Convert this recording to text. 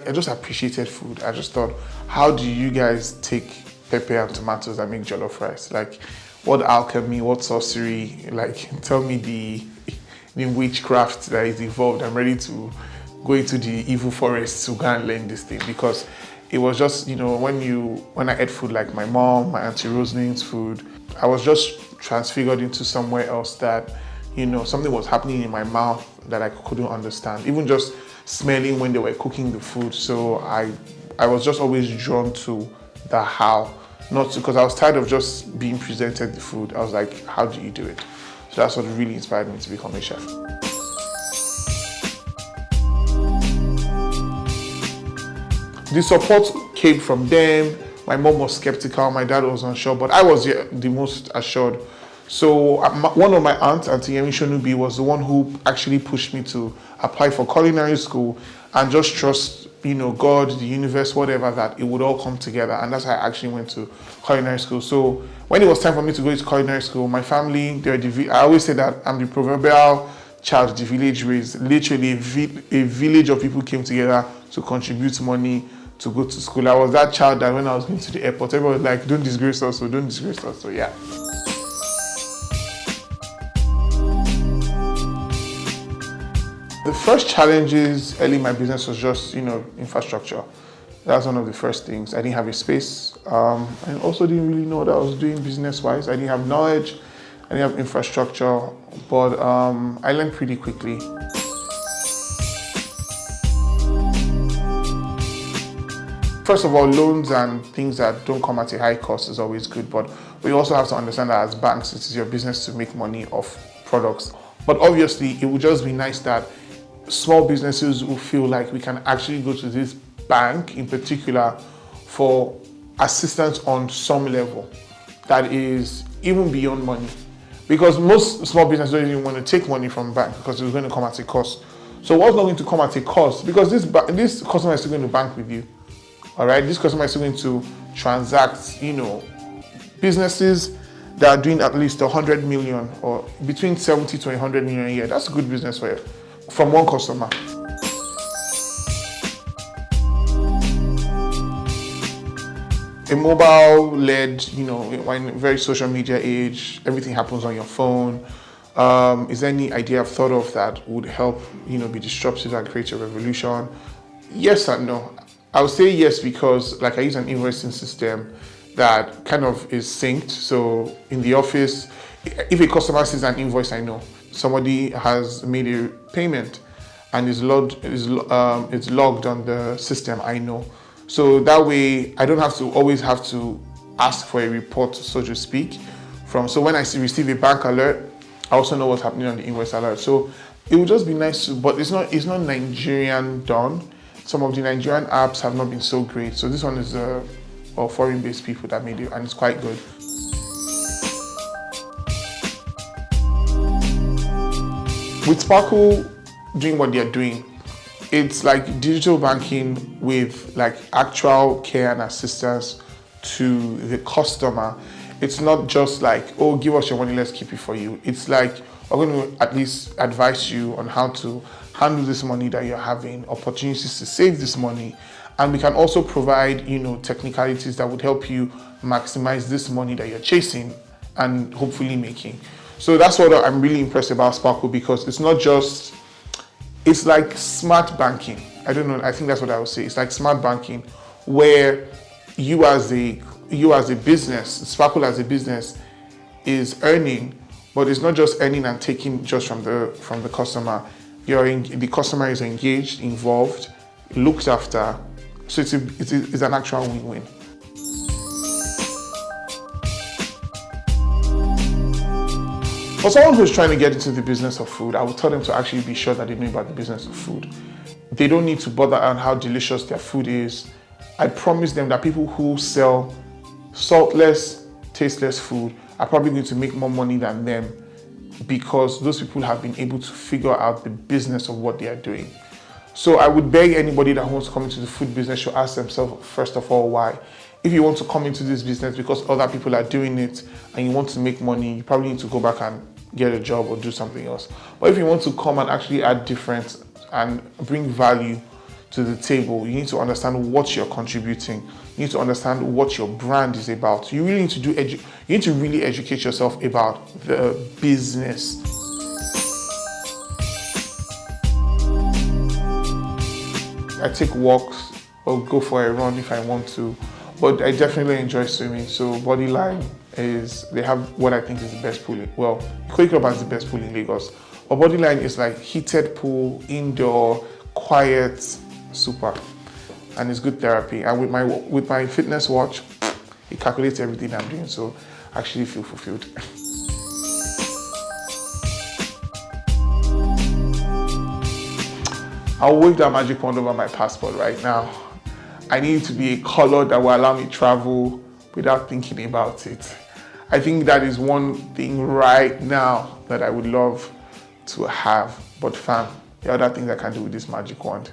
I just appreciated food. I just thought, how do you guys take pepper and tomatoes and make jollof rice? Like, what alchemy, what sorcery? Like, tell me the witchcraft that is involved. I'm ready to go into the evil forest to go and learn this thing, because it was just, you know, when I ate food like my mom, my Auntie Rosalind's food, I was just transfigured into somewhere else that, you know, something was happening in my mouth that I couldn't understand. Even just smelling when they were cooking the food. So I was just always drawn to the how, not because I was tired of just being presented the food. I was like, how do you do it? So that's what really inspired me to become a chef. The support came from them. My mom was skeptical, my dad was unsure, but I was the most assured. So one of my aunts, Auntie Yemi Shonubi, was the one who actually pushed me to apply for culinary school and just trust, you know, God, the universe, whatever, that it would all come together. And that's how I actually went to culinary school. So when it was time for me to go to culinary school, my family, I always say that I'm the proverbial child the village raised. Literally a village of people came together to contribute money to go to school. I was that child that when I was going to the airport, everyone was like, don't disgrace us, so don't disgrace us. So yeah. The first challenges early in my business was just, you know, infrastructure. That's one of the first things. I didn't have a space, and also didn't really know what I was doing business-wise. I didn't have knowledge, I didn't have infrastructure, but I learned pretty quickly. First of all, loans and things that don't come at a high cost is always good, but we also have to understand that as banks, it is your business to make money off products. But obviously, it would just be nice that small businesses will feel like we can actually go to this bank in particular for assistance on some level that is even beyond money. Because most small businesses don't even want to take money from bank because it's going to come at a cost. So what's not going to come at a cost? Because this customer is still going to bank with you. All right, this customer is still going to transact, you know, businesses that are doing at least 100 million or between 70 to 100 million a year. That's a good business for you, from one customer. A mobile-led, you know, in a very social media age, everything happens on your phone. Is there any idea I've thought of that would help, you know, be disruptive and create a revolution? Yes and no. I would say yes because, like, I use an invoicing system that kind of is synced. So in the office, if a customer sees an invoice, I know somebody has made a payment and it's logged on the system, I know. So that way, I don't always have to ask for a report, so to speak. So when I receive a bank alert, I also know what's happening on the invoice alert. So it would just be nice to, but it's not Nigerian done. Some of the Nigerian apps have not been so great. So this one is foreign-based people that made it, and it's quite good. With Sparkle doing what they're doing, it's like digital banking with like actual care and assistance to the customer. It's not just like, oh, give us your money, let's keep it for you. It's like, we're going to at least advise you on how to handle this money that you're having, opportunities to save this money. And we can also provide, you know, technicalities that would help you maximize this money that you're chasing and hopefully making. So that's what I'm really impressed about Sparkle, because it's not just, it's like smart banking. I don't know, I think that's what I would say. It's like smart banking where you as a business, Sparkle as a business is earning, but it's not just earning and taking just from the customer. The customer is engaged, involved, looked after. So it's an actual win-win. For someone who's trying to get into the business of food, I would tell them to actually be sure that they know about the business of food. They don't need to bother on how delicious their food is. I promise them that people who sell saltless, tasteless food are probably going to make more money than them, because those people have been able to figure out the business of what they are doing. So I would beg anybody that wants to come into the food business to ask themselves, first of all, why. If you want to come into this business because other people are doing it and you want to make money, you probably need to go back and get a job or do something else. But if you want to come and actually add difference and bring value to the table. You need to understand what you're contributing. You need to understand what your brand is about. You really need to you need to really educate yourself about the business. I take walks or go for a run if I want to, but I definitely enjoy swimming. So Bodyline they have what I think is the best pool. Well, Ikoyi Club has the best pool in Lagos. But Bodyline is like heated pool, indoor, quiet, super, and it's good therapy. And with my fitness watch, it calculates everything I'm doing, so I actually feel fulfilled. I'll wave that magic wand over my passport right now. I need it to be a color that will allow me to travel without thinking about it. I think that is one thing right now that I would love to have. But fam, the other things I can do with this magic wand.